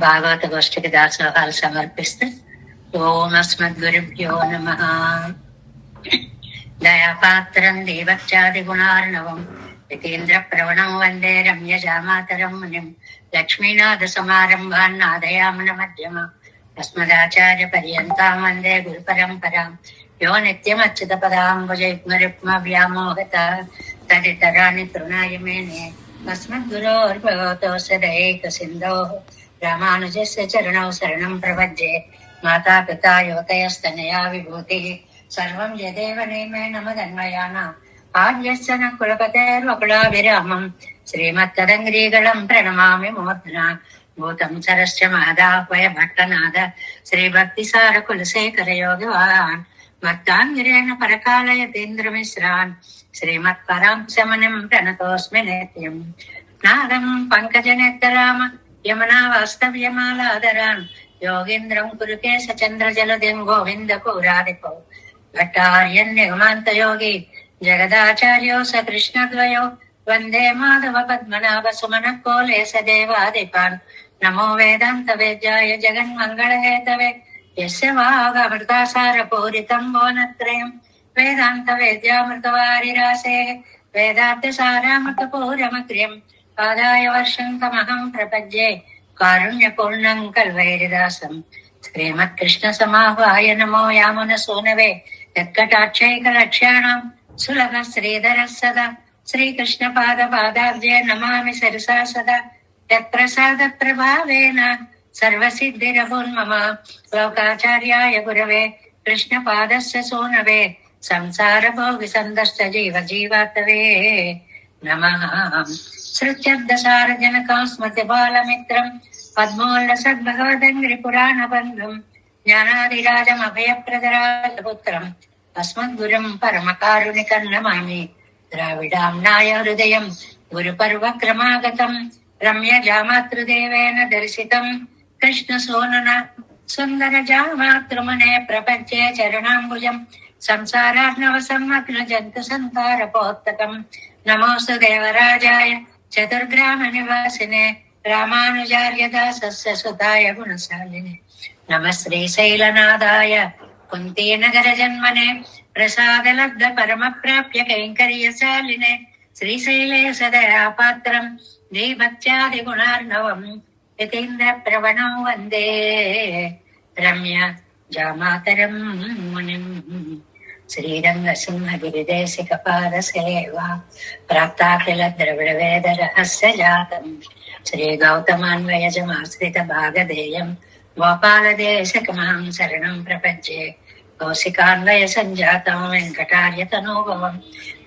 భాగవత గోష్ఠికి దాసోహాలు సమర్పిస్తూ ఓం అస్మద్గురుభ్యో నమః. దయాపాత్రం దేవచ్చాది గుణార్ణవం యతీంద్ర ప్రవణం వందే రమ్యజామాతరం మునిం లక్ష్మీనాథ సమారంభాన్ నాదయామన మధ్యమ అస్మదాచార్య పర్యంతాం వందే గురు పరంపరాం యో నిత్యమచ్యుత పదాంబుజయుగ్మరుక్మ వ్యామోహత తదితరాణి తృణాయ మేనే అస్మద్గురోర్భగవతోస్య దయైక సింధోః రామానుజస్య చరణౌ శరణం ప్రపద్యే. మాతా పితా యువతయస్తనయా విభూతిః సర్వం యదేవ నేమేణ మదన్మయానాం ఆద్యస్య న కులపతేర్వకులాభిరామం శ్రీమత్తదంగ్రీగళం ప్రణమామి మూర్ధ్నా భూతం సరస్య మహదాహ్వయ భట్టనాథ శ్రీభక్తిసార కులశేఖర యోగివాన్ భక్తాంగిరేణ పరకాలయతీంద్రమిశ్రాన్ శ్రీమత్పరాంశమనిం ప్రణతోస్మి నిత్యం. నాదం పంకజనేత్తరామ యమునా వాస్తవ్యమాలాదరాన్ యోగీంద్రం కురుకేశ చంద్రజలదిం గోవింద కూరాదిపో భట్టార్యన్యగమాంత యోగి జగదాచార్యో స కృష్ణద్వయో వందే మాధవ పద్మనాభ సుమన కోలేశ దేవాదిపాన్. నమో వేదాంత వేద్యాయ జగన్మంగళహేతవే యస్య వాగమృతాసార పూరితం భువనత్రయం వేదాంత వేద్యామృతవారిరాసే వేదాంత సారామృతపూరమగ్ర్యం ఆదాయ వర్షం తమహం ప్రపద్యే కారుణ్యపూర్ణం కల్వైరిదాసం. శ్రీమత్కృష్ణ సమాహ్వాయ నమో యామున సూనవే యత్కటాక్షైకలక్ష్యాణం సులభ శ్రీధర సదా శ్రీకృష్ణ పాద పాదాబ్జే నమామి సరసా సదా యత్ప్రసాద ప్రభావేన సర్వసిద్ధిరభూన్మమ. లోకాచార్యాయ గురవే కృష్ణ పాదస్య సూనవే సంసార భోగి సందర్శ జీవ జీవాతవే నమః. శృత్యబ్దసార జనకం స్మృతి బాలమిత్రం పద్మోల్లసద్భగవదంగ్రి పురాణ బంధం జ్ఞానాదిరాజం అభయప్రదరాజపుత్రం అస్మద్గురుం పరమకారుణికం నమామి. ద్రావిడాంనాయ హృదయం గురుపర్వ క్రమాగతం రమ్య జామాతృదేవేన దర్శితం కృష్ణ సోనన సుందర జామాతృమునే ప్రపంచే చరణాంబుజం సంసారార్ణవ సమ్మగ్న జంతు సంతారపోత్తకం. నమోస్తు దేవరాజాయ చతుర్గ్రామ నివాసినే రామానుజార్య దాసస్య సుతాయ గుణశాలినే. నమ శ్రీశైలనాథాయ కుంతీనగర జన్మనే ప్రసాద లబ్ధ పరమ ప్రాప్య కైంకర్యశాలినే. శ్రీశైలే సదయాపాత్రం దేవత్యాది గుణార్ణవం యతీంద్ర ప్రవణం వందే రమ్య జామాతరం మునిం. శ్రీరంగ సింహగిరిదేశిక పాద సేవా ప్రాప్తాఖిల ద్రవిడ వేద రహస్య జాతం శ్రీ గౌతమాన్వయజమాశ్రిత భాగధేయం గోపాలదేశకమాం శరణం ప్రపంచే. కౌశికాన్వయ సంజాతం వెంకటార్య తనోభవం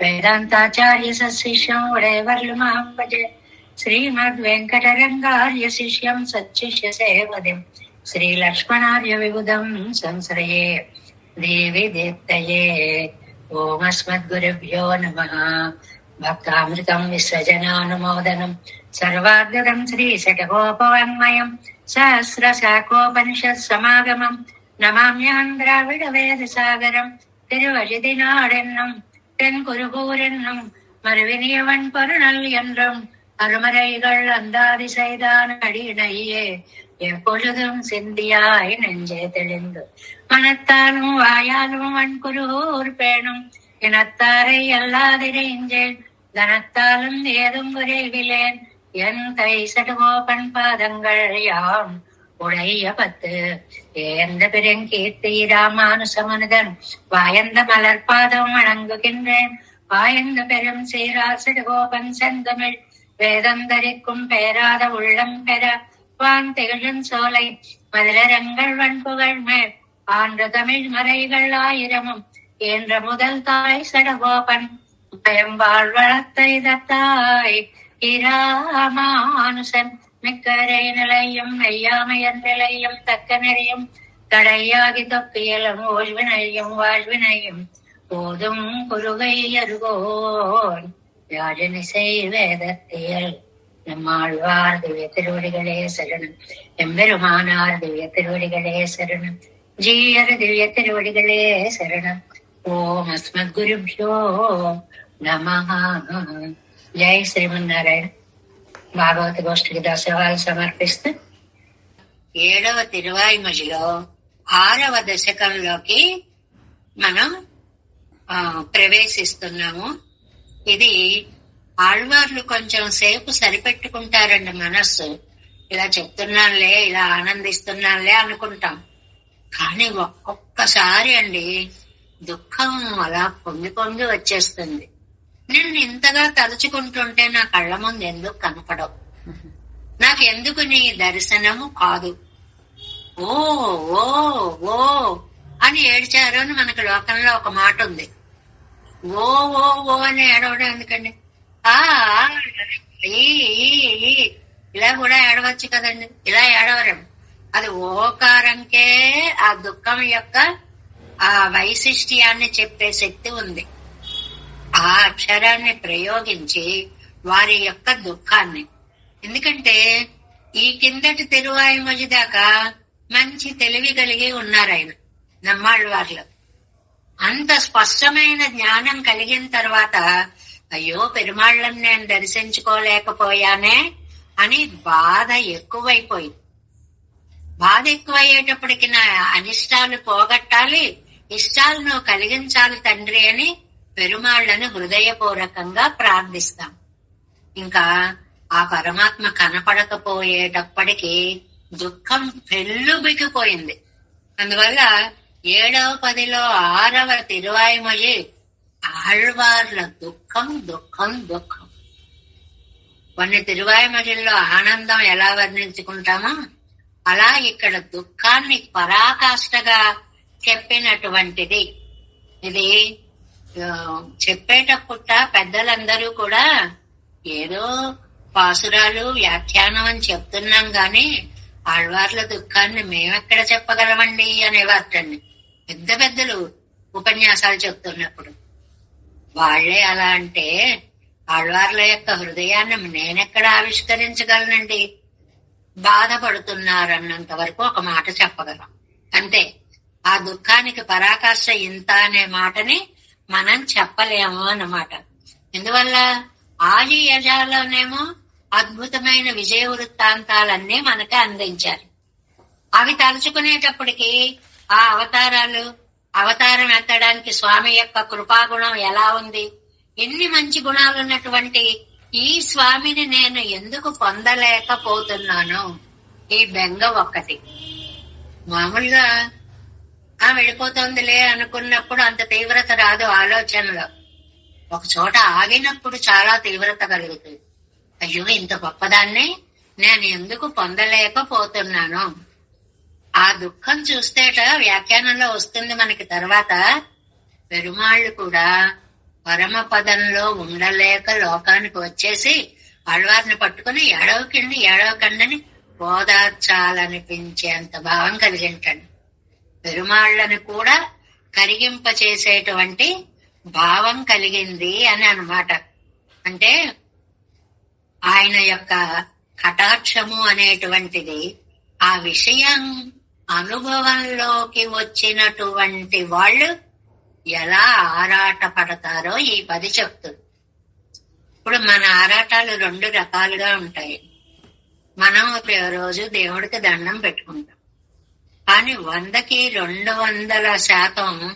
వేదాంతాచార్య సశిష్యం ఉడైవర్లుమాం భజే. శ్రీమద్ వెంకటరంగార్య శిష్యం సచ్చిష్య సేవదిం శ్రీలక్ష్మణార్య విబుధం సంశ్రయే దేవి దీప్తయే. ఓం అస్మద్గురుభ్యో నమః. భక్తామృతం విశ్వజనానుమోదనం సర్వార్గదం శ్రీశటకోపవాङ्మయం సహస్రశాఖోపనిషత్ సమాగమం నమామ్యహం ద్రావిడ వేద సాగరం తిరువజిదినాడెన్నం தென்குருகூரென்னும் மறுவினியவன் பொருணல் என்றும் அருமறைகள் அந்தாதி செய்தான் அடியினையே எப்பொழுதும் சிந்தியாய் நெஞ்சே தெளிந்து மனத்தாலும் வாயாலும் வன்குருகூர் பேணும் இனத்தாரை அல்லாதிரைஞ்சேன் தனத்தாலும் ஏதும் குறைவிலேன் என் கை சடுகோபன் பாதங்கள் யாம் உடைய பத்து ஏந்த பெருங்கீர்த்தி ராமானுசமனுதன் வாயந்த மலர்பாதம் வணங்குகின்றேன். வாயந்த பெரும் சீரார் சடுகோபன் செந்தமிழ் வேதந்தரிக்கும் பேராத உள்ளம் பெற வான் திகழும் சோலை மதுரங்கள் வன்புகள் மேல் ஆன்ற தமிழ் மறைகள் ஆயிரமும் என்ற முதல் தாய் சடகோபன் பயம் வாழ்வளத்தை தத்தாய் இராமானுசன் மிக்கரை நிலையும் மெய்யாமையர் நிலையும் தக்க நெறியும் தடையாகி தொப்பியலும் ஓழ்வினையும் வாழ்வினையும் போதும் குருகை அருகோன் யாழினிசை வேதத்தியல். நம்மாழ்வார் திவ்ய திருவடிகளே சரணம். எம்பெருமானார் திவ்ய திருவடிகளே சரணம். ஜீயர் திவ்ய திருவடிகளே சரணம். ஓம் அஸ்மத்குருभ्यो నమః. జై శ్రీమన్నారాయణ. భాగవత గోష్ఠికి దాసోహాలు సమర్పిస్తూ 7వ తిరువాయిమొழிలో 6వ దశకంలోకి మనం ప్రవేశిస్తున్నాము. ఇది ఆళ్వార్లు కొంచెం సేపు సరిపెట్టుకుంటారండి మనస్సు. ఇలా చెప్తున్నానులే, ఇలా ఆనందిస్తున్నానులే అనుకుంటాం. కానీ ఒక్కొక్కసారి అండి దుఃఖం అలా పొంగి పొంగి వచ్చేస్తుంది. నేను ఇంతగా తలుచుకుంటుంటే నా కళ్ళ ముందు ఎందుకు కనపడవు, నాకెందుకు నీ దర్శనము కాదు, ఓ ఓ ఓ అని ఏడ్చారు అని మనకు లోకంలో ఒక మాట ఉంది. ఓ ఓ ఓ అని ఏడవడం ఎందుకండి? ఇలా కూడా ఏడవచ్చు కదండి. ఇలా ఏడవరం. అది ఓకారంకే ఆ దుఃఖం యొక్క ఆ వైశిష్ట్యాన్ని చెప్పే శక్తి ఉంది. ఆ అక్షరాన్ని ప్రయోగించి వారి యొక్క దుఃఖాన్ని, ఎందుకంటే ఈ కిందటి తిరువాయిమొഴി దాకా మంచి తెలివి కలిగి ఉన్నారు ఆయన నమ్మాళ్ళు వారిలో. అంత స్పష్టమైన జ్ఞానం కలిగిన తర్వాత అయ్యో పెరుమాళ్ళని నేను దర్శించుకోలేకపోయానే అని బాధ ఎక్కువైపోయింది. బాధ ఎక్కువయ్యేటప్పటికి నా అనిష్టాలు పోగొట్టాలి, ఇష్టాలను కలిగించాలి తండ్రి అని పెరుమాళ్లను హృదయపూర్వకంగా ప్రార్థిస్తాం. ఇంకా ఆ పరమాత్మ కనపడకపోయేటప్పటికి దుఃఖం పెళ్ళుబికిపోయింది. అందువల్ల 7వ పదిలో 6వ తిరువాయిమొഴి ఆళ్వార్ల దుఃఖం దుఃఖం దుఃఖం. కొన్ని తిరువాయిమొழிల్లో ఆనందం ఎలా వర్ణించుకుంటామో అలా ఇక్కడ దుఃఖాన్ని పరాకాష్ఠగా చెప్పినటువంటిది. ఇది చెప్పేటప్పుడు పెద్దలందరూ కూడా ఏదో పాసురాలు వ్యాఖ్యానం అని చెప్తున్నాం గాని ఆళ్వార్ల దుఃఖాన్ని మేమెక్కడ చెప్పగలమండి అనేవారండి పెద్ద పెద్దలు ఉపన్యాసాలు చెప్తున్నప్పుడు. వాళ్లే అలా అంటే ఆళ్వార్ల యొక్క హృదయాన్ని నేనెక్కడ ఆవిష్కరించగలనండి? బాధపడుతున్నారన్నంత వరకు ఒక మాట చెప్పగలం అంతే. ఆ దుఃఖానికి పరాకాష్ఠ ఇంత అనే మాటని మనం చెప్పలేము అన్నమాట. ఎందువల్ల ఆది యజాలోనేమో అద్భుతమైన విజయ వృత్తాంతాలన్నీ మనకి అందించారు. అవి తలుచుకునేటప్పటికి ఆ అవతారం ఎత్తడానికి స్వామి యొక్క కృపాగుణం ఎలా ఉంది, ఎన్ని మంచి గుణాలు ఉన్నటువంటి ఈ స్వామిని నేను ఎందుకు పొందలేకపోతున్నాను, ఈ బెంగ ఒక్కటి. మామూలుగా వెళ్ళిపోతుందిలే అనుకున్నప్పుడు అంత తీవ్రత రాదు ఆలోచనలో. ఒక చోట ఆగినప్పుడు చాలా తీవ్రత కలుగుతుంది. అయ్యో ఇంత గొప్పదాన్ని నేను ఎందుకు పొందలేకపోతున్నాను. ఆ దుఃఖం చూస్తేట వ్యాఖ్యానంలో వస్తుంది మనకి. తర్వాత పెరుమాళ్ళు కూడా పరమపదంలో ఉండలేక లోకానికి వచ్చేసి ఆళ్వారిని పట్టుకుని ఏడవకండి ఓదార్చాలనిపించేంత భావం కలిగింటండి. పెరుమాళ్ళని కూడా కరిగింపచేసేటువంటి భావం కలిగింది అని అన్నమాట. అంటే ఆయన యొక్క కటాక్షము అనేటువంటిది ఆ విషయం అనుభవంలోకి వచ్చినటువంటి వాళ్ళు ఎలా ఆరాట పడతారో ఈ 10 చెప్తుంది. ఇప్పుడు మన ఆరాటాలు 2 రకాలుగా ఉంటాయి. మనం రోజు దేవుడికి దండం పెట్టుకుంటాం, కానీ 100కి 200%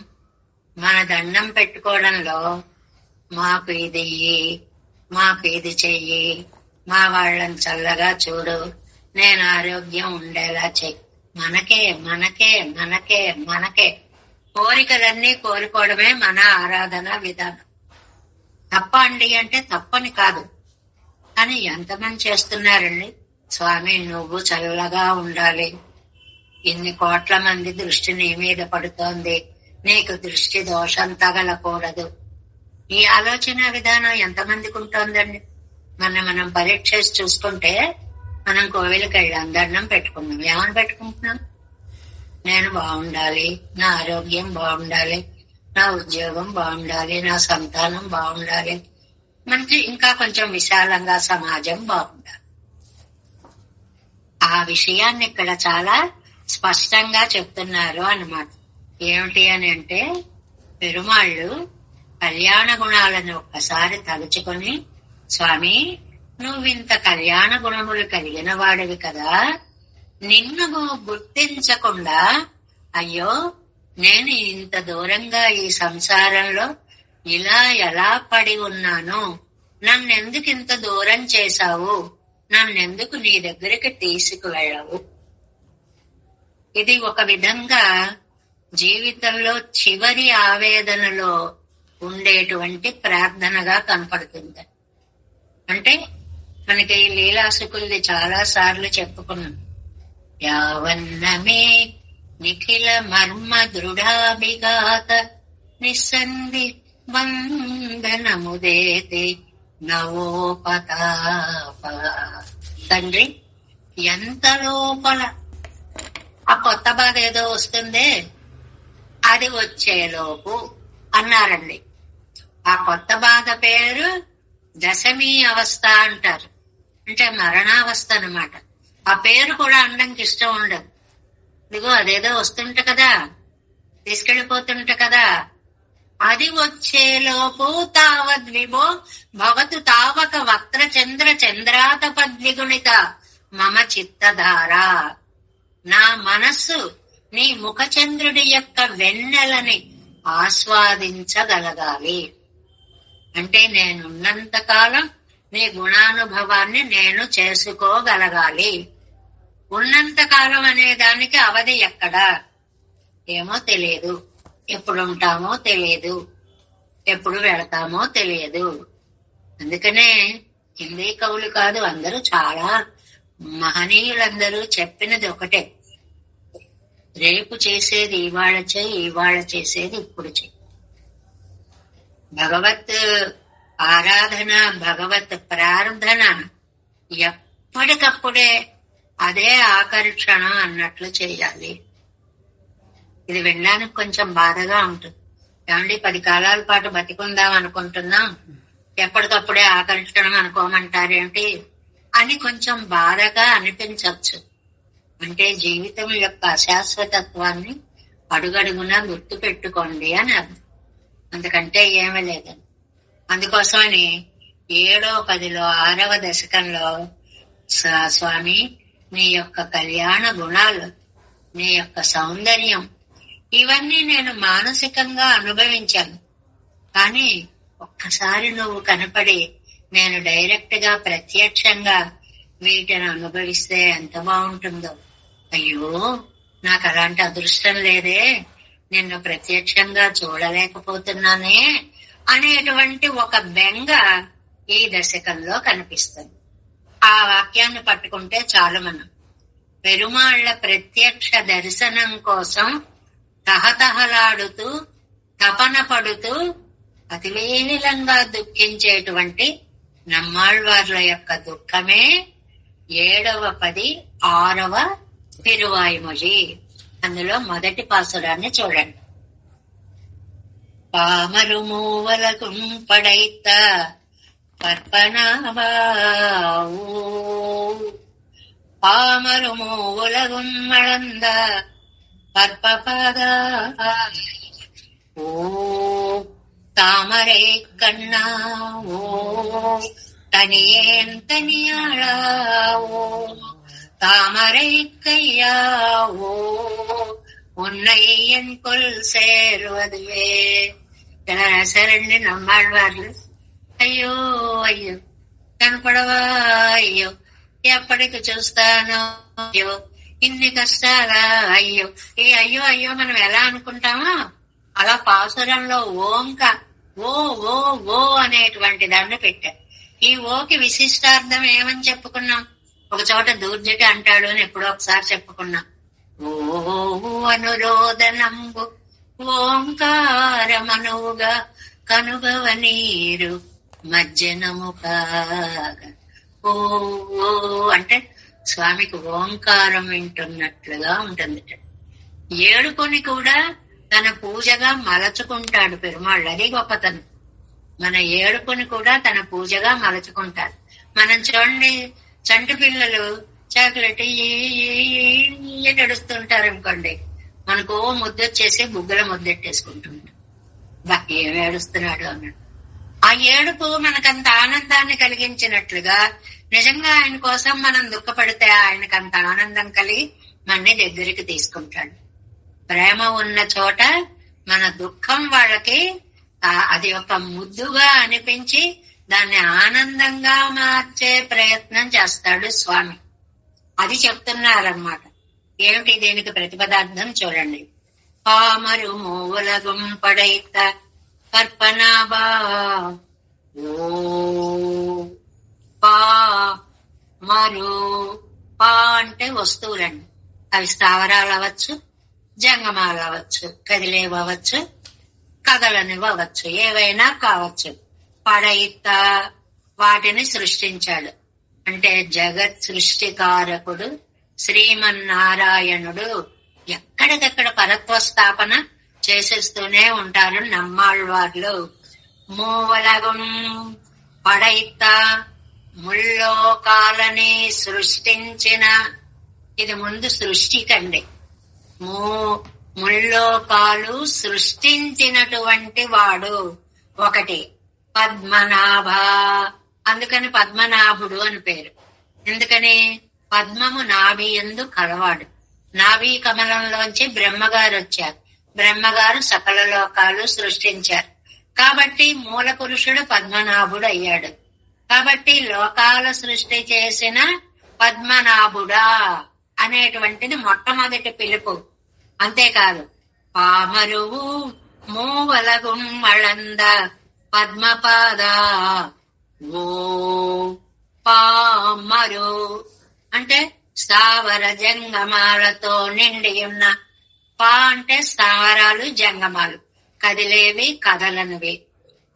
మన దండం పెట్టుకోవడంలో మాకు ఇది మాకు ఇది చెయ్యి, మా వాళ్ళని చల్లగా చూడు, నేను ఆరోగ్యం ఉండేలా చెయ్యి, మనకే మనకే మనకే మనకే కోరికలన్నీ కోరుకోవడమే మన ఆరాధన విధానం. తప్ప అండి అంటే తప్పని కాదు, కానీ ఎంతమంది చేస్తున్నారండి? స్వామి నువ్వు చల్లగా ఉండాలి, ఇన్ని కోట్ల మంది దృష్టి నీ మీద పడుతోంది, నీకు దృష్టి దోషం తగలకూడదు. ఈ ఆలోచన విధానం ఎంతమందికి ఉంటుందండి? మనం పరీక్ష చూసుకుంటే మనం కోవిలకి వెళ్ళాం, దండం పెట్టుకున్నాం. ఏమని పెట్టుకుంటున్నాం? నేను బాగుండాలి, నా ఆరోగ్యం బాగుండాలి, నా ఉద్యోగం బాగుండాలి, నా సంతానం బాగుండాలి, మంచి ఇంకా కొంచెం విశాలంగా సమాజం బాగుండాలి. ఆ విషయాన్ని ఇక్కడ చాలా స్పష్టంగా చెప్తున్నారు అన్నమాట. ఏమిటి అని అంటే పెరుమాళ్ళు కళ్యాణ గుణాలను ఒక్కసారి తలుచుకొని, స్వామి నువ్వింత కళ్యాణ గుణములు కలిగిన వాడివి కదా, నిన్ను గుర్తించకుండా అయ్యో నేను ఇంత దూరంగా ఈ సంసారంలో ఇలా ఎలా పడి ఉన్నాను, నన్నెందుకు ఇంత దూరం చేశావు, నన్నెందుకు నీ దగ్గరికి తీసుకువెళ్ళవు. ఇది ఒక విధంగా జీవితంలో చివరి ఆవేదనలో ఉండేటువంటి ప్రార్థనగా కనపడుతుంది. అంటే మనకి లీలాసుకుల్ది చాలా సార్లు చెప్పుకున్నాం. యావన్నమే నిఖిల మర్మ దృఢాభిఘాత నిస్సంధి బంధనముదేతి నవోపతాప. తండ్రి, ఎంత లోపల ఆ కొత్త బాధ ఏదో వస్తుందే అది వచ్చేలోపు అన్నారండి. ఆ కొత్త బాధ పేరు దశమి అవస్థ అంటారు, అంటే మరణావస్థ అన్నమాట. ఆ పేరు కూడా అనడానికి ఇష్టం ఉండదు. ఇదిగో అదేదో వస్తుంట కదా, తీసుకెళ్లిపోతుంట కదా, అది వచ్చేలోపు తావద్విభో భవతు తావక వక్ర చంద్ర చంద్రాతపద్విగుణిత మమ చిత్తధార. నా మనస్సు నీ ముఖచంద్రుడి యొక్క వెన్నెలని ఆస్వాదించగలగాలి. అంటే నేనున్నంత కాలం నీ గుణానుభవాన్ని నేను చేసుకోగలగాలి. ఉన్నంత కాలం అనే దానికి అవధి ఎక్కడా ఏమో తెలియదు, ఎప్పుడు ఉంటామో తెలియదు, ఎప్పుడు వెళతామో తెలియదు. అందుకనే హిందీ కవులు కాదు, అందరూ చాలా మహనీయులందరూ చెప్పినది ఒకటే, రేపు చేసేది ఇవాళ చేయి, ఇవాళ చేసేది ఇప్పుడు చేయి. భగవత్ ఆరాధన, భగవత్ ప్రార్థన ఎప్పటికప్పుడే అదే ఆకర్షణ అన్నట్లు చేయాలి. ఇది వినడానికి కొంచెం బాధగా ఉంటుంది. ఏమండి 10 కాలాల పాటు బతికుందాం అనుకుంటున్నాం, ఎప్పటికప్పుడే ఆకర్షణ అనుకోమంటారేంటి అని కొంచెం బాధగా అనిపించవచ్చు. అంటే జీవితం యొక్క అశాశ్వతత్వాన్ని అడుగడుగునా గుర్తు పెట్టుకోండి అని అర్థం. అందుకంటే ఏమీ లేదని. అందుకోసమని 7వ 10లో 6వ దశకంలో స్వామి నీ యొక్క కళ్యాణ గుణాలు, నీ యొక్క సౌందర్యం, ఇవన్నీ నేను మానసికంగా అనుభవించాను. కానీ ఒక్కసారి నువ్వు కనపడి నేను డైరెక్ట్ గా ప్రత్యక్షంగా వీటిని అనుభవిస్తే ఎంత బాగుంటుందో. అయ్యో నాకు అలాంటి అదృష్టం లేదే, నిన్ను ప్రత్యక్షంగా చూడలేకపోతున్నానే అనేటువంటి ఒక బెంగ ఈ దశకంలో కనిపిస్తుంది. ఆ వాక్యాన్ని పట్టుకుంటే చాలు. మనం పెరుమాళ్ల ప్రత్యక్ష దర్శనం కోసం తహతహలాడుతూ తపన పడుతూ అతివేలంగా దుఃఖించేటువంటి నమ్మాళ్వార్ల యొక్క దుఃఖమే 7వ 10 6వ తిరువాయిమొഴി. అందులో మొదటి పాసురాన్ని చూడండి. పామరు మూవలకుం పడైత పర్పనావావు పామరు మూవులగుం మళంద பற்பபதா ஓ தாமரை கண்ணா ஓ தனியேன் தனியாளா ஓ தாமரை கையா ஓ உன்னை என் கொல் சேர்வதுவே. ఇలా రాశారండి నమ్మాళ్వార్లు. అయ్యో అయ్యో కనపడవా, అయ్యో ఎప్పటికి చూస్తానో, అయ్యో ఇన్ని కష్టాలా, అయ్యో. ఈ అయ్యో అయ్యో మనం ఎలా అనుకుంటామో అలా పాసురంలో ఓంక ఓ ఓ ఓ అనేటువంటి దాన్ని పెట్టారు. ఈ ఓకి విశిష్టార్థం ఏమని చెప్పుకున్నాం? ఒక చోట దూర్జటి అంటాడు అని ఎప్పుడో ఒకసారి చెప్పుకున్నాం. ఓ అనురోధనంబు ఓంకారమనువుగా కనుగవ నీరు మజ్జనము కాగా. ఓ ఓ అంటే స్వామికి ఓంకారం వింటున్నట్లుగా ఉంటుంది. ఏడుకొని కూడా తన పూజగా మలచుకుంటాడు పెరుమాళ్ళు. అది గొప్పతనం. మన ఏడుకొని కూడా తన పూజగా మలచుకుంటాడు. మనం చూడండి, చంటి పిల్లలు చాక్లెట్ నడుస్తుంటారు అనుకోండి, మనకు ముద్దొచ్చేసి బుగ్గల ముద్దెట్టేసుకుంటుంటాం. ఏమి ఏడుస్తున్నాడు అన్నాడు. ఆ ఏడుపు మనకంత ఆనందాన్ని కలిగించినట్లుగా నిజంగా ఆయన కోసం మనం దుఃఖపడితే ఆయనకు అంత ఆనందం కలిగి మనని దగ్గరికి తీసుకుంటాడు. ప్రేమ ఉన్న చోట మన దుఃఖం వాళ్ళకి అది ఒక ముద్దుగా అనిపించి దాన్ని ఆనందంగా మార్చే ప్రయత్నం చేస్తాడు స్వామి. అది చెప్తున్నారన్నమాట. ఏమిటి దీనికి ప్రతిపదార్థం చూడండి. పామరు మూలగం పడైత కర్పనాభా ఓ పా మరు పా అంటే వస్తువులండి. అవి స్థావరాలు అవ్వచ్చు, జంగమాలు అవ్వచ్చు, కదిలేవి అవ్వచ్చు, కదలనివి అవ్వచ్చు, ఏవైనా కావచ్చు. పడయిత వాటిని సృష్టించాడు. అంటే జగత్ సృష్టికారకుడు శ్రీమన్నారాయణుడు ఎక్కడికక్కడ పరత్వ స్థాపన చేసేస్తూనే ఉంటారు నమ్మాళ్ళవార్లు. మూవలగం పడయిత ముల్లోకాలని సృష్టించిన, ఇది ముందు సృష్టికండి. ముల్లోకాలు సృష్టించినటువంటి వాడు ఒకటి పద్మనాభ. అందుకని పద్మనాభుడు అని పేరు. ఎందుకని పద్మము నాభి యందు కలవాడు. నాభి కమలంలోంచి బ్రహ్మగారు వచ్చారు. బ్రహ్మగారు సకల లోకాలు సృష్టించారు. కాబట్టి మూల పురుషుడు పద్మనాభుడు అయ్యాడు. కాబట్టి లోకాల సృష్టి చేసిన పద్మనాభుడా అనేటువంటిది మొట్టమొదటి పిలుపు. అంతేకాదు పామరువు మూవలగుం మళంద పద్మపాద ఓ పామరు అంటే స్థావర జంగమాలతో నిండి ఉన్న. పా అంటే స్థావరాలు జంగమాలు, కదిలేవి కదలనివి.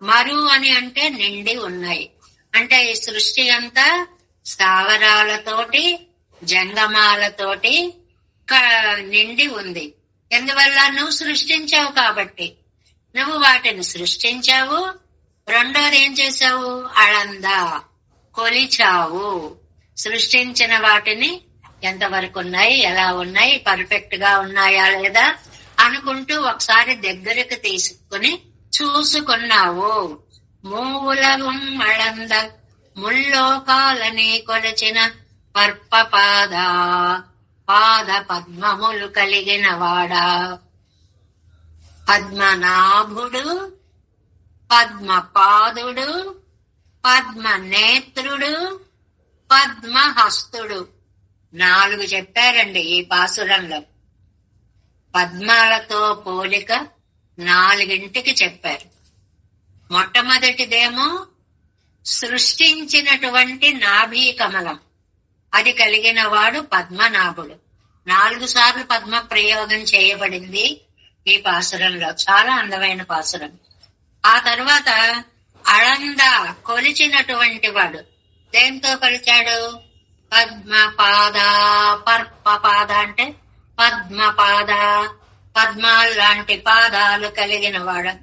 మరు అని అంటే నిండి ఉన్నాయి. అంటే ఈ సృష్టి అంతా స్థావరాలతోటి జంగమాలతోటి నిండి ఉంది. ఎందువల్ల నువ్వు సృష్టించావు కాబట్టి. నువ్వు వాటిని సృష్టించావు. రెండోది ఏం చేశావు? అళందా కొలిచావు. సృష్టించిన వాటిని ఎంతవరకు ఉన్నాయి, ఎలా ఉన్నాయి, పర్ఫెక్ట్ గా ఉన్నాయా లేదా అనుకుంటూ ఒకసారి దగ్గరకు తీసుకుని చూసుకున్నావు. మూవులగుం అళంద ముల్లోకాలని కొలచిన పర్పపాద పాద పద్మములు కలిగిన వాడా. పద్మనాభుడు, పద్మపాదుడు, పద్మనేత్రుడు, పద్మహస్తుడు 4 చెప్పారండి ఈ పాసురంలో. పద్మాలతో పోలిక 4ంటికి చెప్పారు. మొట్టమొదటిదేమో సృష్టించినటువంటి నాభీ కమలం, అది కలిగిన వాడు పద్మనాభుడు. 4 సార్లు పద్మ ప్రయోగం చేయబడింది ఈ పాసురంలో. చాలా అందమైన పాసురం. ఆ తర్వాత అళంద కొలిచినటువంటి వాడు. దేంతో కొలిచాడు? పద్మపాద. పర్పపాద అంటే పద్మపాద, పద్మాల్ లాంటి పాదాలు కలిగిన వాడు.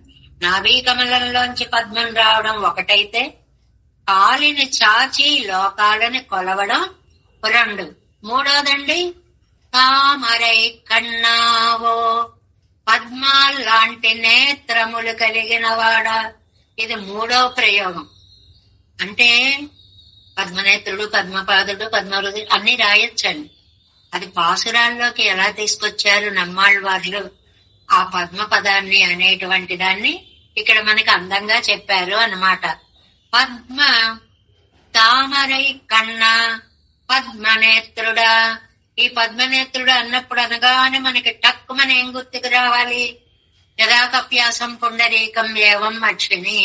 నాభీ కమలంలోంచి పద్మం రావడం ఒకటైతే, కాలిని చాచి లోకాలని కొలవడం 2. మూడోదండి తామరై కన్నావో పద్మాల్ లాంటి నేత్రములు కలిగిన వాడా. ఇది 3వ ప్రయోగం. అంటే పద్మనేత్రుడు, పద్మపాదుడు, పద్మరుడు అన్ని రాయొచ్చండి. అది పాసురాల్లోకి ఎలా తీసుకొచ్చారు నమ్మాళ్ళవార్లు ఆ పద్మ పదాన్ని అనేటువంటి దాన్ని ఇక్కడ మనకి అందంగా చెప్పారు అన్నమాట. పద్మ తామరై కన్నా పద్మనేత్రుడా. ఈ పద్మనేత్రుడు అన్నప్పుడు అనగానే మనకి టక్కుమని ఏం గుర్తుకు రావాలి? యథాకప్యాసం పుండరీకం ఏవం అక్షిణి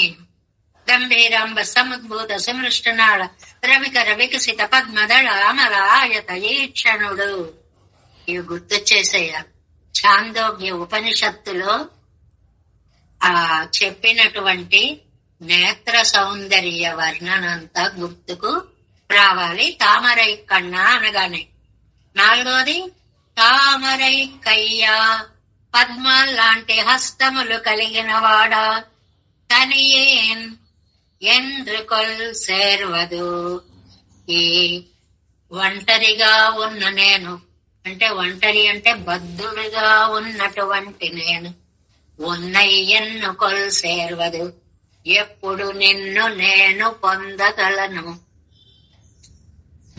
గంభీరంబ సముద్భూత సమృష్టనాళ రవికర వికసిత పద్మదళ అమలాయత ఈక్షణుడు. ఇవి గుర్తొచ్చేసేయాలి. ఛాందోగ్య ఉపనిషత్తులో చెప్పినటువంటి నేత్ర సౌందర్య వర్ణనంతా గుర్తుకు రావాలి. తామరై కన్నా అనగానే. 4వది తామరై కయ్యా పద్మాల్ లాంటి హస్తములు కలిగిన వాడా. తనియేన్ ఎంద్రుకొల్ సేర్వదు. ఈ ఒంటరిగా ఉన్న నేను అంటే, ఒంటరి అంటే బద్ధుడిగా ఉన్నటువంటి నేను, ఉన్నయ్యన్ను కొల్ సేర్వదు. ఎప్పుడు నిన్ను నేను పొందగలను.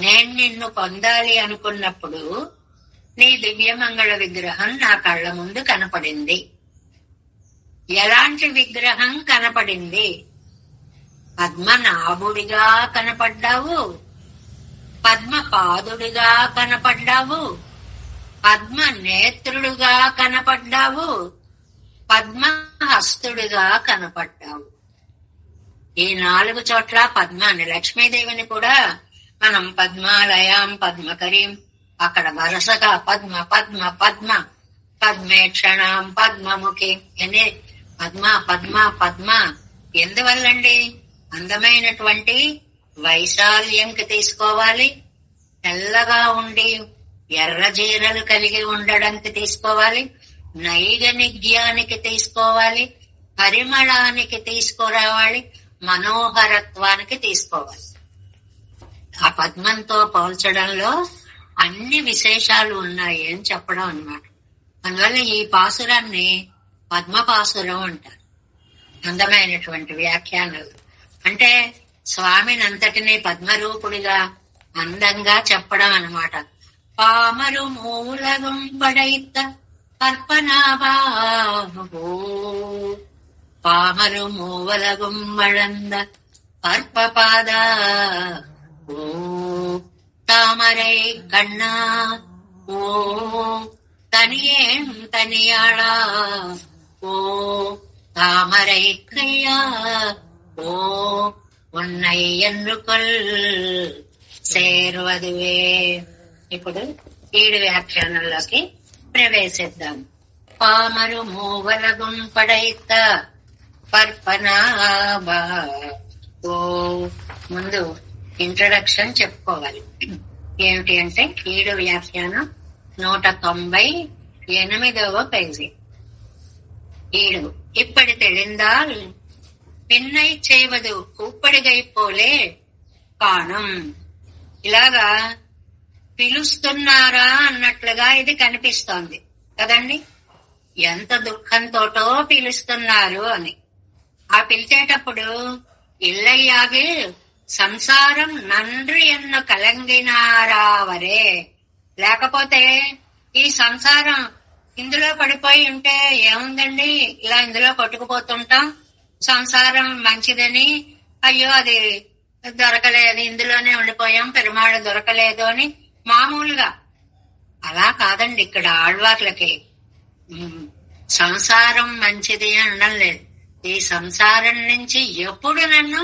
నేను నిన్ను పొందాలి అనుకున్నప్పుడు నీ దివ్యమంగళ విగ్రహం నా కళ్ళ ముందు కనపడింది. ఎలాంటి విగ్రహం కనపడింది? పద్మనాభుడిగా కనపడ్డావు, పద్మపాదుడిగా కనపడ్డావు, పద్మ నేత్రుడుగా కనపడ్డావు, పద్మహస్తుడిగా కనపడ్డావు. ఈ 4 చోట్ల పద్మాన్ని, లక్ష్మీదేవిని కూడా మనం పద్మాలయం పద్మకరీం, అక్కడ వరుసగా పద్మ పద్మ పద్మ పద్మేక్షణం పద్మముఖి అనే పద్మ పద్మ పద్మ. ఎందువల్లండి? అందమైనటువంటి వైశాల్యంకి తీసుకోవాలి, తెల్లగా ఉండి ఎర్ర జీరలు కలిగి ఉండడానికి తీసుకోవాలి, నైగనిగ్యానికి తీసుకోవాలి, పరిమళానికి తీసుకురావాలి, మనోహరత్వానికి తీసుకోవాలి. ఆ పద్మంతో పోల్చడంలో అన్ని విశేషాలు ఉన్నాయి అని చెప్పడం అన్నమాట. అందువల్ల ఈ పాసురాన్ని పద్మపాసురం అంటారు. అందమైనటువంటి వ్యాఖ్యానాలు అంటే స్వామిని అంతటినీ పద్మరూపుడిగా అందంగా చెప్పడం అన్నమాట. పామరు మూలగం పడైత పర్పనాభో, పామరు మూవలగం వళంద పర్పపాద ఓ, தாமரை கண்ணா ஓ, தனியேன் தனியாளா ஓ, தாமரை கையா ஓ, உன்னை ఎన్నుకొల్ చేరువదువే. ఇప్పుడు 7 వ్యాఖ్యానంలోకి ప్రవేశిద్దాం. పామరు మూవలగుం పడైత పర్పనాభా ఓ. ముందు ఇంట్రడక్షన్ చెప్పుకోవాలి. ఏమిటి అంటే 7 వ్యాఖ్యానం 198వ పేజీ. 7 இப்படி தெளிந்தால் பின்னை செய்வது கூப்பడిగై పోలే కాణం. ఇలాగా పిలుస్తున్నారా అన్నట్లుగా ఇది కనిపిస్తోంది కదండి. ఎంత దుఃఖంతోటో పిలుస్తున్నారు అని. ఆ పిలిచేటప్పుడు ఇల్లయ్యాగి సంసారం నండ్రి ఎన్ను కలంగినారావరే, లేకపోతే ఈ సంసారం ఇందులో పడిపోయి ఉంటే ఏముందండి, ఇలా ఇందులో కొట్టుకుపోతుంటాం. సంసారం మంచిదని, అయ్యో అది దొరకలేదు, ఇందులోనే ఉండిపోయాం, పెరుమాళ దొరకలేదు అని మామూలుగా. అలా కాదండి, ఇక్కడ ఆళ్వార్లకి సంసారం మంచిది అనడం లేదు. ఈ సంసారం నుంచి ఎప్పుడు నన్ను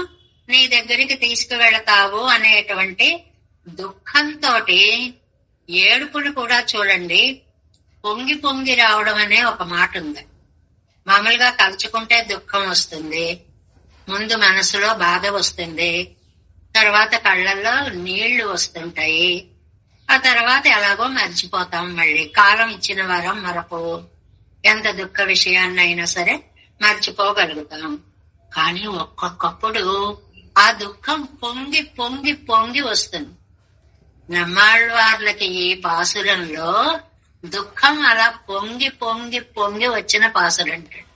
నీ దగ్గరికి తీసుకువెళతావు అనేటువంటి దుఃఖంతో ఏడుపును కూడా చూడండి పొంగి పొంగి రావడం అనే ఒక మాట ఉంది. మామూలుగా తలుచుకుంటే దుఃఖం వస్తుంది, ముందు మనసులో బాధ వస్తుంది, తర్వాత కళ్ళల్లో నీళ్లు వస్తుంటాయి, ఆ తర్వాత ఎలాగో మర్చిపోతాం. మళ్ళీ కాలం ఇచ్చిన వరం మరపు. ఎంత దుఃఖ విషయాన్నైనా సరే మర్చిపోగలుగుతాం. కానీ ఒక్కొక్కప్పుడు ఆ దుఃఖం పొంగి పొంగి పొంగి వస్తుంది. నమ్మాళ్వార్లకి ఈ పాసురంలో దుఃఖం అలా పొంగి పొంగి పొంగి వచ్చిన పాసురంటాడు.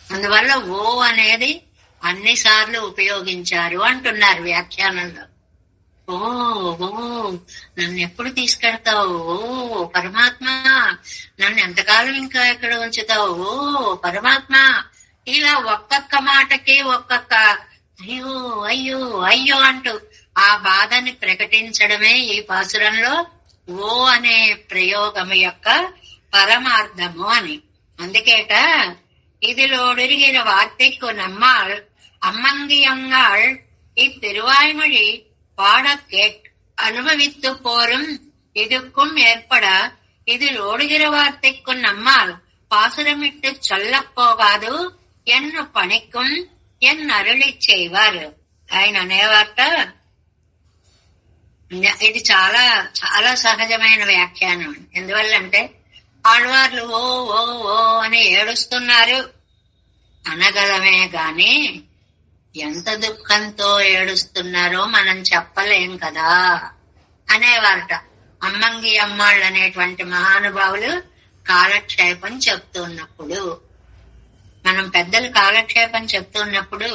అందువల్ల ఓ అనేది అన్ని సార్లు ఉపయోగించారు అంటున్నారు వ్యాఖ్యానంలో. ఓ ఓ నన్ను ఎప్పుడు తీసుకెళ్తావు, ఓ పరమాత్మ నన్ను ఎంతకాలం ఇంకా ఎక్కడ ఉంచుతావు, ఓ పరమాత్మ. ఇలా ఒక్కొక్క మాటకి ఒక్కొక్క అయ్యో అయ్యో అయ్యో అంటూ ఆ బాధని ప్రకటించడమే ఈ పాసురంలో ఓ అనే ప్రయోగం యొక్క పరమార్థము అని. అందుకేట இதிலோடுகிற வார்த்தைக்கு நம்மால் அம்மங்கியங்காள் இத்திருவாய்மொழி பாட அனுபவித்து போரும் இதுக்கும் ஏற்பட இதில் ஓடுகிற வார்த்தைக்கு நம்மால் பாசுரமிட்டு சொல்ல போகாது ఎన్ను పణికం ఎన్ అరుళి చేయవారు. ఆయన అనేవారట. ఇది చాలా చాలా సహజమైన వ్యాఖ్యానం. ఎందువల్లంటే ఆళ్వార్లు ఓ ఓ ఓ అని ఏడుస్తున్నారు అనగలమే గాని ఎంత దుఃఖంతో ఏడుస్తున్నారో మనం చెప్పలేం కదా అనేవారట. అమ్మంగి అమ్మాళ్ళు అనేటువంటి మహానుభావులు కాలక్షేపం చెప్తున్నప్పుడు, మనం పెద్దలు కాలక్షేపం చెప్తున్నప్పుడు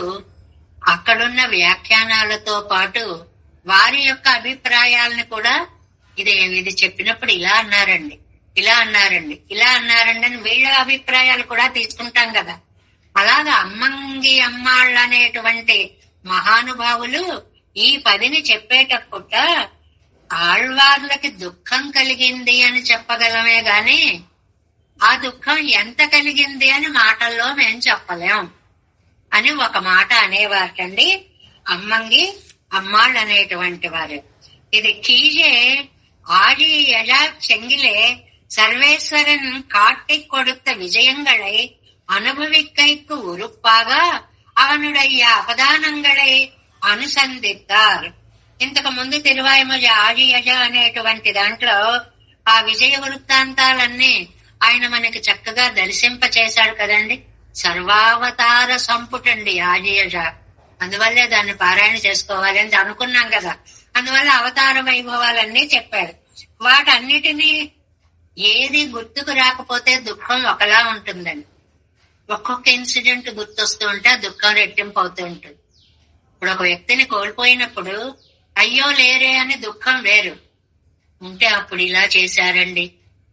అక్కడున్న వ్యాఖ్యానాలతో పాటు వారి యొక్క అభిప్రాయాలను కూడా ఇది చెప్పినప్పుడు ఇలా అన్నారండి, ఇలా అన్నారండి, ఇలా అన్నారండి అని వీళ్ళ అభిప్రాయాలు కూడా తీసుకుంటాం కదా. అలాగా అమ్మంగి అమ్మాళ్ళు అనేటువంటి మహానుభావులు ఈ 10ని చెప్పేటప్పుడు ఆళ్వార్లకి దుఃఖం కలిగింది అని చెప్పగలమే గాని ఆ దుఃఖం ఎంత కలిగింది అని మాటల్లో మేం చెప్పలేం అని ఒక మాట అనేవారటండి అమ్మంగి అమ్మాళ్ళు అనేటువంటి వారు. ఇది కీజే ஆழி எழா செங்கிலே சர்வேஸ்வரன் காட்டிக் கொடுத்த விஜயங்களை அனுபவிக்கைக்கு உறுப்பாக அவனுடைய అవదానంగళై అనుసంధిస్తారు. ఇంతకు ముందు తిరువాయిమొజ ఆజియజ అనేటువంటి దాంట్లో ఆ విజయ వృత్తాంతాలన్నీ ఆయన మనకి చక్కగా దర్శింప చేశాడు కదండి. సర్వావతార సంపుటండి ఆజియజ. అందువల్లే దాన్ని పారాయణ చేసుకోవాలి అని అనుకున్నాం కదా. అందువల్ల అవతార వైభవాలన్నీ చెప్పాడు. వాటన్నిటినీ ఏది గుర్తుకు రాకపోతే దుఃఖం ఒకలా ఉంటుందండి. ఒక్కొక్క ఇన్సిడెంట్ గుర్తొస్తూ ఉంటే ఆ దుఃఖం రెట్టింపు అవుతూ ఉంటుంది. ఇప్పుడు ఒక వ్యక్తిని కోల్పోయినప్పుడు అయ్యో లేరే అని దుఃఖం వేరు ఉంటే, అప్పుడు ఇలా చేశారండి,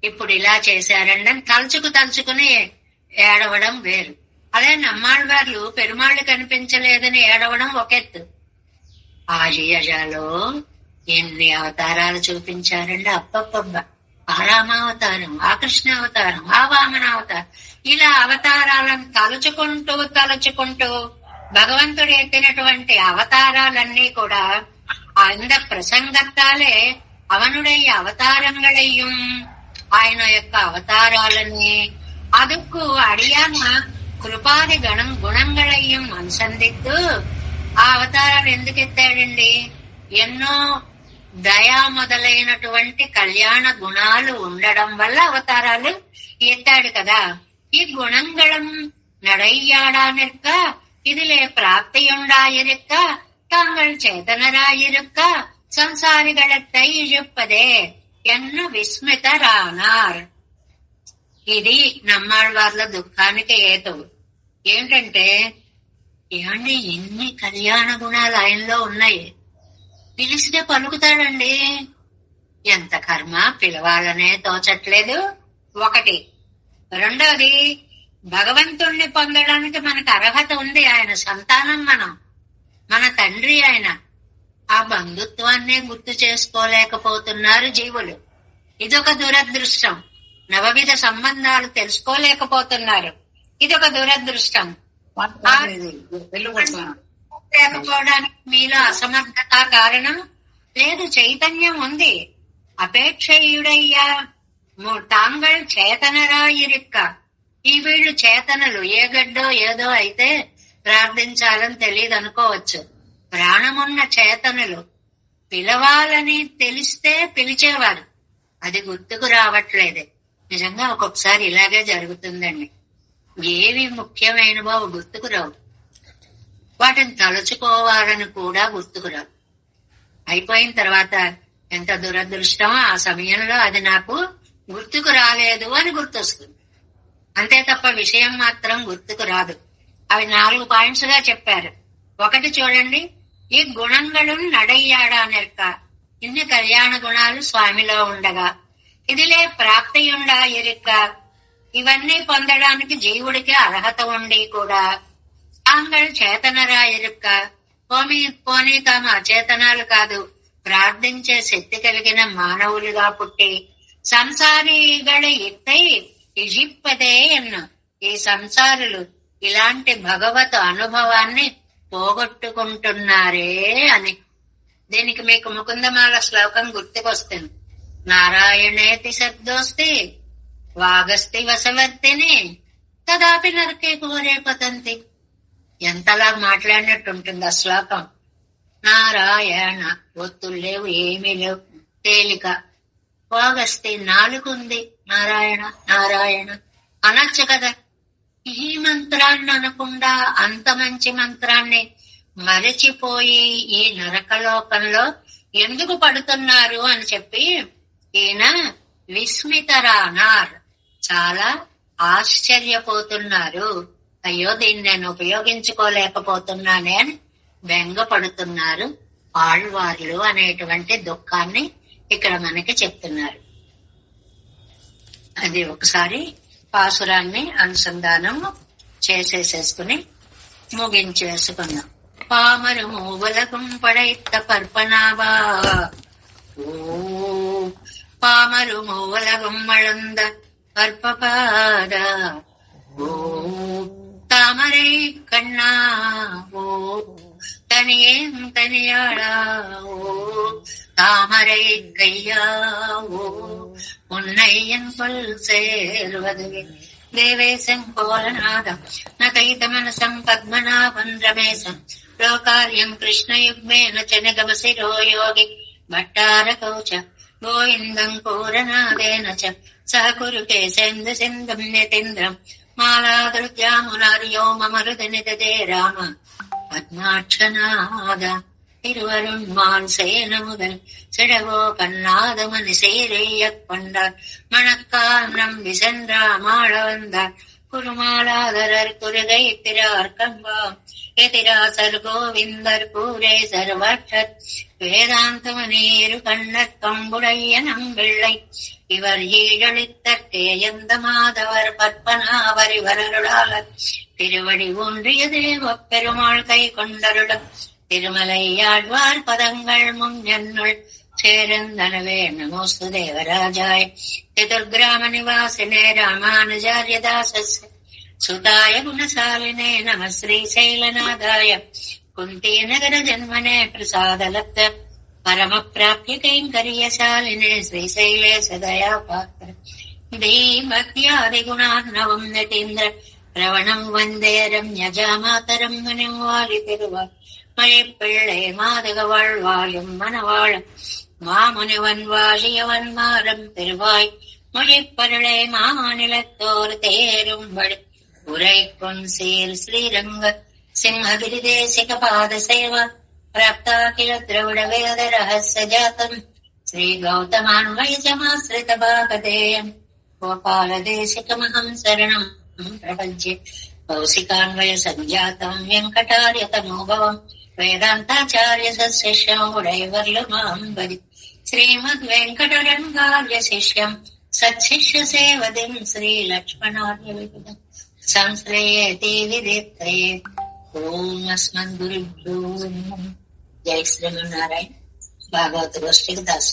ఇప్పుడు ఇలా చేశారండి అని తలుచుకుని ఏడవడం వేరు. అదే నమ్మాళ్ళవార్లు పెరుమాళ్ళు కనిపించలేదని ఏడవడం ఒకెత్తు. ఆజియజాలో ఎన్ని అవతారాలు చూపించారండి, అబ్బబ్బబ్బ. ఆ రామావతారం, ఆ కృష్ణ అవతారం, ఆ వామన అవతారం, ఇలా అవతారాలను తలుచుకుంటూ భగవంతుడు ఎత్తినటువంటి అవతారాలన్నీ కూడా அந்த ప్రసంగத்தாலே அவனுடைய அவதாரங்களையும் ఆయన యొక్క అవతారాలని அதுக்கு అడియాన కృపాది గుణంగళయ్యం అనుసంధిత్తు. ఆ అవతారాలు ఎందుకు ఎత్తాడండి? ఎన్నో దయా మొదలైనటువంటి కళ్యాణ గుణాలు ఉండడం వల్ల అవతారాలు ఎత్తాడు కదా. ఈ గుణంగళం నడయ్యాడానిక్క ఇదిలే ప్రాప్తియుండాయిరుక్క தாங்கள் சேதனராயிருக்க సంసారిగళத்தை ఇழுப்பదే ఎన్ను విస్మితరానార్. ఇది నమ్మాళ్వార్ల దుఃఖానికి హేతువు. ఏంటంటే ఏమండి ఎన్ని కళ్యాణ గుణాలు ఆయనలో ఉన్నాయి, పిలిస్తే పలుకుతాడండి. ఎంత కర్మ, పిలవాలనే తోచట్లేదు ఒకటి. రెండోది భగవంతుణ్ణి పొందడానికి మనకు అర్హత ఉంది, ఆయన సంతానం, మన తండ్రి ఆయన. ఆ బంధుత్వాన్నే గుర్తు చేసుకోలేకపోతున్నారు జీవులు. ఇదొక దురదృష్టం. నవవిధ సంబంధాలు తెలుసుకోలేకపోతున్నారు, ఇదొక దురదృష్టం. లేకపోవడానికి మీలో అసమర్థత కారణం లేదు, చైతన్యం ఉంది. అపేక్షయుడయ్యా తాంగల్ చేతనరాయిరిక్క. ఈ వీళ్ళు చేతనలు, ఏ గడ్డో ఏదో అయితే ప్రార్థించాలని తెలియదు అనుకోవచ్చు. ప్రాణమున్న చేతనలు పిలవాలని తెలిస్తే పిలిచేవారు, అది గుర్తుకు రావట్లేదే. నిజంగా ఒక్కొక్కసారి ఇలాగే జరుగుతుందండి. ఏవి ముఖ్యమైనవో గుర్తుకు రావు, వాటిని తలుచుకోవాలని కూడా గుర్తుకు రావు. అయిపోయిన తర్వాత ఎంత దురదృష్టమో, ఆ సమయంలో అది నాకు గుర్తుకు రాలేదు అని గుర్తొస్తుంది. అంతే తప్ప విషయం మాత్రం గుర్తుకు రాదు. అవి 4 పాయింట్స్ గా చెప్పారు. ఒకటి చూడండి, ఈ గుణంగళం నడయ్యాడానిక, ఇన్ని కళ్యాణ గుణాలు స్వామిలో ఉండగా ఇదిలే ప్రాప్తియుండా ఎరిక, ఇవన్నీ పొందడానికి జీవుడికి అర్హత ఉండి కూడా తాంగల్ చేతనరా ఎరుక్క, పోనీ తాము అచేతనాలు కాదు, ప్రార్థించే శక్తి కలిగిన మానవులుగా పుట్టి సంసారిగళ ఎత్తై ఇజిప్పదే ఎన్ను. ఈ సంసారులు ఇలాంటి భగవత్ అనుభవాన్ని పోగొట్టుకుంటున్నారే అని. దీనికి మీకు ముకుందమాల శ్లోకం గుర్తుకొస్తుంది. నారాయణేతి శబ్దోస్తి వాగస్తి వసవర్తిని తదాపి నరకే కోరే పతంతి. ఎంతలా మాట్లాడినట్టు ఉంటుంది ఆ శ్లోకం. నారాయణ, ఒత్తులు లేవు, ఏమీ లేవు, తేలిక. వాగస్తి, నాలుగుంది, నారాయణ నారాయణ అనొచ్చు కదా. ఈ మంత్రాన్ని అనకుండా అంత మంచి మంత్రాన్ని మరచిపోయి ఈ నరకలోకంలో ఎందుకు పడుతున్నారు అని చెప్పి ఈయన విస్మితరానార్, చాలా ఆశ్చర్యపోతున్నారు. అయ్యో దీన్ని నేను ఉపయోగించుకోలేకపోతున్నానే అని బెంగ పడుతున్నారు ఆళ్వార్లు అనేటువంటి దుఃఖాన్ని ఇక్కడ మనకి చెప్తున్నారు. అది ఒకసారి పాసురాన్ని అనుసంధానం చేసేసుకుని ముగించేసుకున్నాం. పామరు మూవలకం పడైత్త పర్పనావా ఓ పామరు మూవలకం మళంద பற்பபாத ஓ தாமரை கண்ணா ஓ தனியேன் தனியாளா ஓ தாமரை கையா ஓ உன்னையன் சொல் சேர்வது தேவேசம் கோலநாதம் நகைத மனசம் பத்மநாபன் ரமேசம் லோகாரியம் கிருஷ்ணயுக்மேன நிகமசிரோ யோகி பட்டார கௌச்ச கோவிந்தம் பூரநாதேன ச குரு கேசேந்த சிந்தம் நிதேந்திரம் மாலாதருத்யாமுனாரியோ மமருத நிததே ராம பத்மாட்சநாத திருவருண்மால் சேன முதல் சிடவோ பன்னாதமனி சேரையக் கொண்டார் மணக்கானம் விசென்றாமாள வந்தார் குருமாலாதரர் குருகை திரார் கம்பாம் எதிராசர் கோவிந்தர் கூரே சர்வற்றர் வேதாந்தமனீரு கண்ணற் கம்புடைய நம்பிள்ளை இவர் ஈழளித்தற்கே எந்த மாதவர் பற்பனாவர் இவரருளாளர் திருவடி ஒன்றிய தேவ பெருமாள் கை கொண்டருளும் திருமலை ஆழ்வார் பதங்கள் முன் என்னுள் சேர்ந்தனவே. நமோஸ்து தேவராஜாய பிதுர்கிராம நிவாசினே ராமானுஜாரியதாசஸ்ய சுதாய குணசாலினே நம ஸ்ரீ சைலநாதாய குந்தி நகர ஜன்மனே பிரசாதலப்த பரம பிராப்ய கைங்கரியசாலினே ஸ்ரீசைலே சதயா பாத்திர தீபக்தியாதி குணார்ணவம் நதீந்திர பிரவணம் வந்தே ரம்யஜாமாதரம் மனம் வாரி திருவார் மழைப்பிள்ளை மாதக வாழ்வாயும் மனவாழம் மாமுனிவன் வாழியவன் மாறம் திருவாய் மொழிப்பருளை மாநிலத்தோர் தேரும் வழி உரைக்கும் சீர் ஸ்ரீரங்க சிம்மகிரி தேசிக பாத சேவா பிராப்தாகில திரவிட வேத ரகசிய ஜாத்தம் ஸ்ரீ கௌதமான்வயஜமாஸ்ரித பாகதேயம் கோபால தேசிகமஹம் சரணம் பிரபஞ்சே கௌசிகான்வய சஞ்சாத்தம் வெங்கடார்ய தனோபவம் வேதாந்தாச்சாரிய சசிஷ்யம் உடையவர்லுமாம் பரி ஸ்ரீமத் வெங்கடரங்கார்ய சிஷ்யம் சத்சிஷ்ய சேவதிம் ஸ்ரீ லக்ஷ்மணார்ய விகிதம் संश्रयेति विदित्रे ओम अस्मद्गुरुभ्यो नमः. जय श्रीमन्नारायण. भागवत गोष्ठी 10